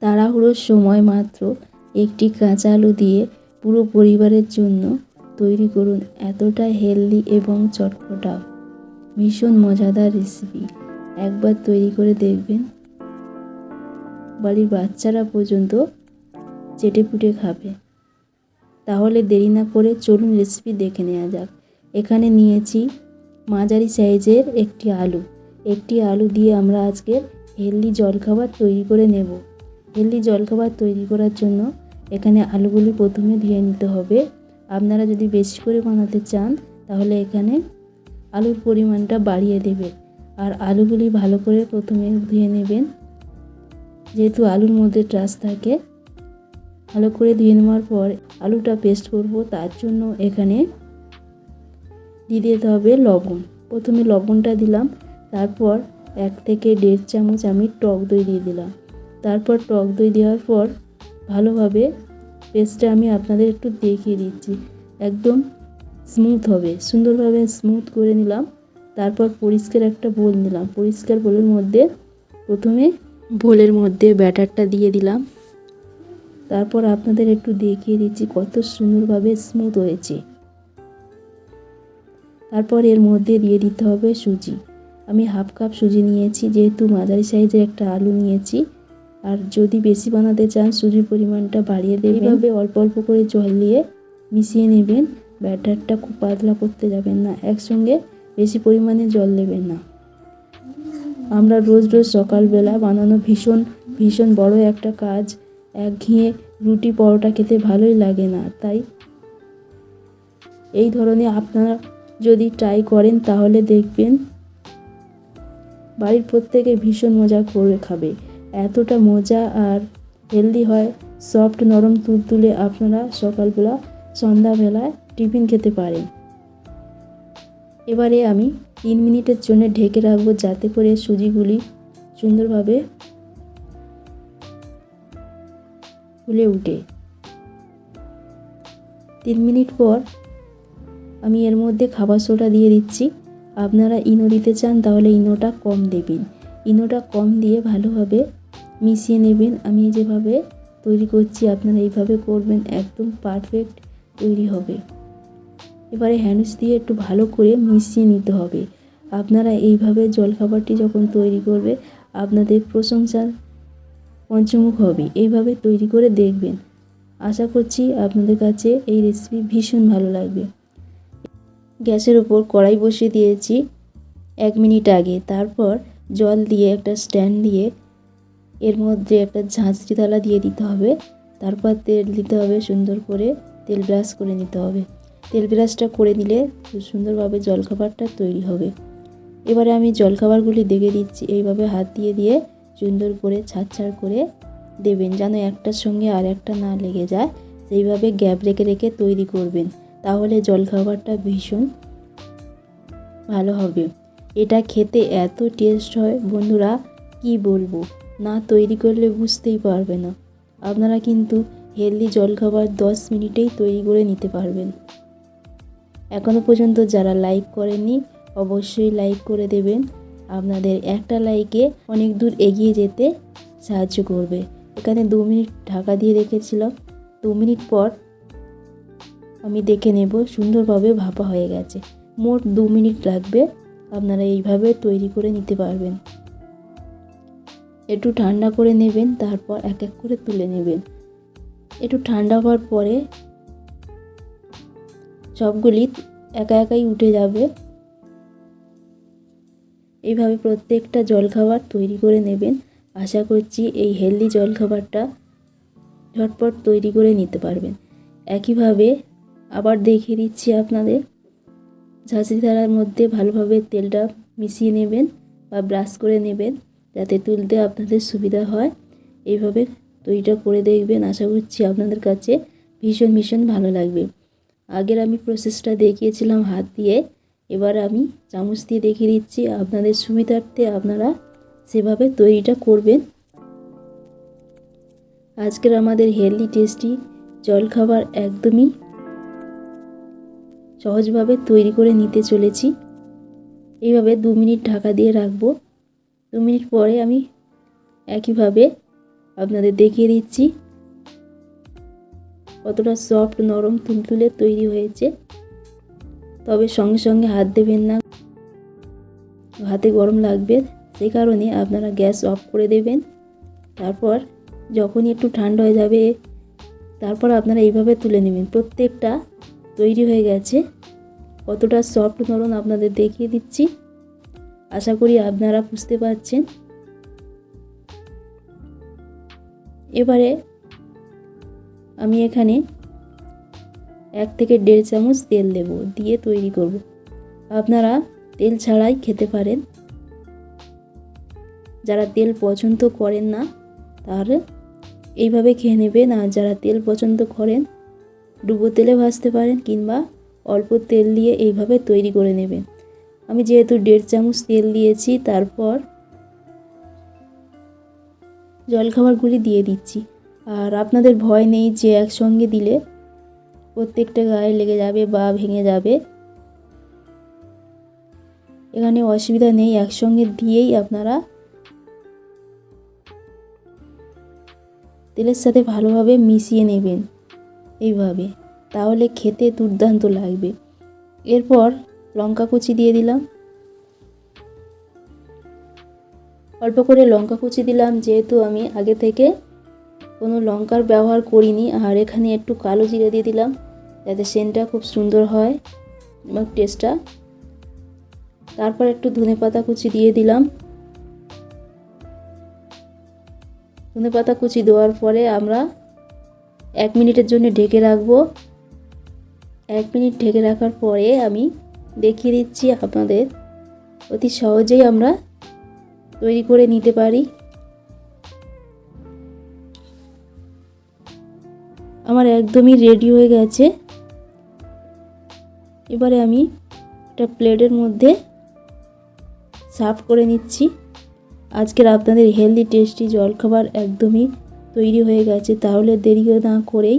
তাড়াহুড়োর সময় মাত্র একটি কাঁচা আলু দিয়ে পুরো পরিবারের জন্য তৈরি করুন এতটা হেলদি এবং চটপটা ভীষণ মজাদার রেসিপি। একবার তৈরি করে দেখবেন, বাড়ির বাচ্চারা পর্যন্ত চেটেপুটে খাবে। তাহলে দেরি না করে চলুন রেসিপি দেখে নেওয়া যাক। এখানে নিয়েছি মাঝারি সাইজের একটি আলু দিয়ে আমরা আজকে হেলদি জলখাবার তৈরি করে নেব। হেলদি জলখাবার তৈরি করার জন্য এখানে আলুগুলি প্রথমে ধুয়ে নিতে হবে। আপনারা যদি বেশি করে বানাতে চান তাহলে এখানে আলুর পরিমাণটা বাড়িয়ে দেবেন। আর আলুগুলি ভালো করে প্রথমে ধুয়ে নেবেন, যেহেতু আলুর মধ্যে ট্রাস থাকে। ভালো করে ধুয়ে নেওয়ার পর আলুটা পেস্ট করব, তার জন্য এখানে দিয়ে দিতে হবে লবণ। প্রথমে লবণটা দিলাম, তারপর 1 থেকে 1.5 চামচ আমি টক দই দিয়ে দিলাম। তারপর টক দই দেওয়ার পর ভালোভাবে পেস্টটা আমি আপনাদের একটু দেখিয়ে দিচ্ছি, একদম স্মুথ হবে। সুন্দরভাবে স্মুথ করে নিলাম। তারপর পরিষ্কার একটা বোল নিলাম। পরিষ্কার বোলের মধ্যে প্রথমে ব্যাটারটা দিয়ে দিলাম। তারপর আপনাদের একটু দেখিয়ে দিচ্ছি কত সুন্দরভাবে স্মুথ হয়েছে। তারপর এর মধ্যে দিয়ে দিতে হবে সুজি। আমি 1/2 কাপ সুজি নিয়েছি, যেহেতু মাঝারি সাইজের একটা আলু নিয়েছি। আর যদি বেশি বানাতে চান সুজির পরিমাণটা বাড়িয়ে দেবেন। এইভাবে অল্প অল্প করে জল দিয়ে মিশিয়ে নেবেন। ব্যাটারটা খুব পাতলা করতে যাবেন না, একসঙ্গে বেশি পরিমাণে জল দেবেন না। আমরা রোজ রোজ সকালবেলা বানানো ভীষণ বড় একটা কাজ। একঘেয়ে রুটি পরোটা খেতে ভালোই লাগে না, তাই এই ধরনের আপনারা যদি ট্রাই করেন তাহলে দেখবেন বাড়ির প্রত্যেকে ভীষণ মজা করে খাবে। এতটা মজা আর হেলদি হয়, সফট নরম তুলতুলে। আপনারা সকালবেলা সন্ধ্যাবেলায় টিফিন খেতে পারেন। এবারে আমি 3 মিনিটের জন্য ঢেকে রাখবো, যাতে করে সুজিগুলি সুন্দরভাবে ফুলে উঠে। 3 মিনিট পর আমি এর মধ্যে খাবার সোডা দিয়ে দিচ্ছি। আপনারা ইনো দিতে চান তাহলে ইনোটা কম দেবেন। ইনোটা কম দিয়ে ভালোভাবে মিশিয়ে নেবেন। আমি যেভাবে তৈরি করছি আপনারা এইভাবে করবেন, একদম পারফেক্ট তৈরি হবে। এবারে হ্যান্ডউইচ দিয়ে একটু ভালো করে মিশিয়ে নিতে হবে। আপনারা এইভাবে জলখাবারটি যখন তৈরি করবে আপনাদের প্রশংসার পঞ্চমুখ হবে। এইভাবে তৈরি করে দেখবেন। আশা করছি আপনাদের কাছে এই রেসিপি ভীষণ ভালো লাগবে। গ্যাসের ওপর কড়াই বসিয়ে দিয়েছি 1 মিনিট আগে। তারপর জল দিয়ে একটা স্ট্যান্ড দিয়ে এর মধ্যে একটা ঝাঁঝরি থালা দিয়ে দিতে হবে। তারপর তেল দিতে হবে, সুন্দর করে তেল ব্রাশ করে নিতে হবে। তেল ব্রাশটা করে নিলে খুব সুন্দরভাবে জলখাবারটা তৈরি হবে। এবারে আমি জলখাবারগুলি দেখে দিচ্ছি। এইভাবে হাত দিয়ে দিয়ে সুন্দর করে ছাড় করে দেবেন, যেন একটার সঙ্গে আর একটা না লেগে যায়। সেইভাবে গ্যাপ রেখে রেখে তৈরি করবেন, তাহলে জলখাবারটা ভীষণ ভালো হবে। এটা খেতে এত টেস্ট হয় বন্ধুরা, কি বলবো, না তৈরি করলে বুঝতেই পারবে না। আপনারা কিন্তু হেলদি জলখাবার 10 মিনিটেই তৈরি করে নিতে পারবেন। এখনও পর্যন্ত যারা লাইক করেননি অবশ্যই লাইক করে দেবেন। আপনাদের একটা লাইকে অনেক দূর এগিয়ে যেতে সাহায্য করবে। এখানে 2 মিনিট ঢাকা দিয়ে রেখেছিলাম। 2 মিনিট পর আমি দেখে নেব সুন্দরভাবে ভাপা হয়ে গেছে। মোট 2 মিনিট লাগবে। আপনারা এইভাবে তৈরি করে নিতে পারবেন। একটু ঠান্ডা করে নেবেন, তারপর এক এক করে তুলে নেবেন। একটু ঠান্ডা হওয়ার পরে সবগুলি একা একাই উঠে যাবে। এইভাবে প্রত্যেকটা জলখাবার তৈরি করে নেবেন। আশা করছি এই হেলদি জলখাবারটা ঝটপট তৈরি করে নিতে পারবেন। একইভাবে আবার দেখিয়ে দিচ্ছি আপনাদের। ঝাঁঝরি থালার মধ্যে ভালোভাবে তেলটা মিশিয়ে নেবেন বা ব্রাশ করে নেবেন, যাতে তুলতে আপনাদের সুবিধা হয়। এইভাবে তৈরিটা করে দেখবেন। আশা করছি আপনাদের কাছে ভীষণ ভালো লাগবে। আগের আমি প্রসেসটা দেখিয়েছিলাম হাত দিয়ে, এবার আমি চামচ দিয়ে দেখিয়ে দিচ্ছি। আপনাদের সুবিধার্থে আপনারা সেভাবে তৈরিটা করবেন। আজকের আমাদের হেলদি টেস্টি জলখাবার একদমই সহজভাবে তৈরি করে নিতে চলেছি। এইভাবে 2 মিনিট ঢাকা দিয়ে রাখবো। 2 মিনিট পরে আমি একইভাবে আপনাদের দেখিয়ে দিচ্ছি কতটা সফট নরম তুলতুলে তৈরি হয়েছে। তবে সঙ্গে সঙ্গে হাত দেবেন না, হাতে গরম লাগবে, সেই কারণে আপনারা গ্যাস অফ করে দেবেন। তারপর যখনই একটু ঠান্ডা হয়ে যাবে তারপর আপনারা এইভাবে তুলে নেবেন। প্রত্যেকটা তৈরি হয়ে গেছে, কতটা সফট নরম আপনাদের দেখিয়ে দিচ্ছি। আশা করি আপনারা বুঝতে পারছেন। এবারে আমি এখানে 1 থেকে 1.5 চামচ তেল দেব, দিয়ে তৈরি করব। আপনারা তেল ছাড়াই খেতে পারেন। যারা তেল পছন্দ করেন না তাহলে এইভাবে খেয়ে নেবেন, আর যারা তেল পছন্দ করেন ডুবো তেলে ভাজতে পারেন কিংবা অল্প তেল দিয়ে এইভাবে তৈরি করে নেবেন। আমি যেহেতু 1.5 চামচ তেল দিয়েছি, তারপর জলখাবারগুলি দিয়ে দিচ্ছি। আর আপনাদের ভয় নেই যে একসঙ্গে দিলে প্রত্যেকটা গায়ে লেগে যাবে বা ভেঙে যাবে, এখানে অসুবিধা নেই। একসঙ্গে দিয়েই আপনারা তেলের সাথে ভালোভাবে মিশিয়ে নেবেন এইভাবে, তাহলে খেতে দুর্দান্ত লাগবে। এরপর লঙ্কা কুচি দিয়ে দিলাম, অল্প করে লঙ্কা কুচি দিলাম, যেহেতু আমি আগে থেকে কোনো লঙ্কার ব্যবহার করিনি। আর এখানে একটু কালো জিরে দিয়ে দিলাম যাতে সেন্টটা খুব সুন্দর হয় এবং টেস্টটা। তারপর একটু ধনেপাতা কুচি দিয়ে দিলাম। ধনেপাতা কুচি দেওয়ার পরে আমরা 1 মিনিটের জন্য ঢেকে রাখবো। 1 মিনিট ঢেকে রাখার পরে আমি দেখিয়ে দিচ্ছি আপনাদের, অতি সহজেই আমরা তৈরি করে নিতে পারি। আমার একদমই রেডি হয়ে গেছে। এবারে আমি একটা প্লেটের মধ্যে সার্ভ করে নিচ্ছি। আজকের আপনাদের হেলদি টেস্টি জলখাবার একদমই তৈরি হয়ে গেছে। তাহলে দেরি না করেই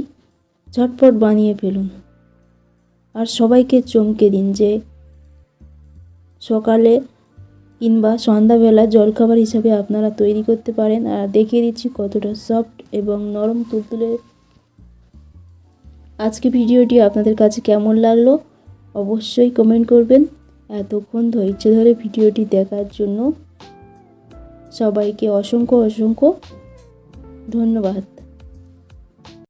ঝটপট বানিয়ে ফেলুন আর সবাইকে চমকে দিন যে সকালে কিংবা সন্ধ্যাবেলা জলখাবার হিসাবে আপনারা তৈরি করতে পারেন। আর দেখিয়ে দিচ্ছি কতটা সফট এবং নরম তুলতুলে। আজকে ভিডিওটি আপনাদের কাছে কেমন লাগলো অবশ্যই কমেন্ট করবেন। এতক্ষণ ধৈর্য ধরে ভিডিওটি দেখার জন্য সবাইকে অসংখ্য অসংখ্য ধন্যবাদ।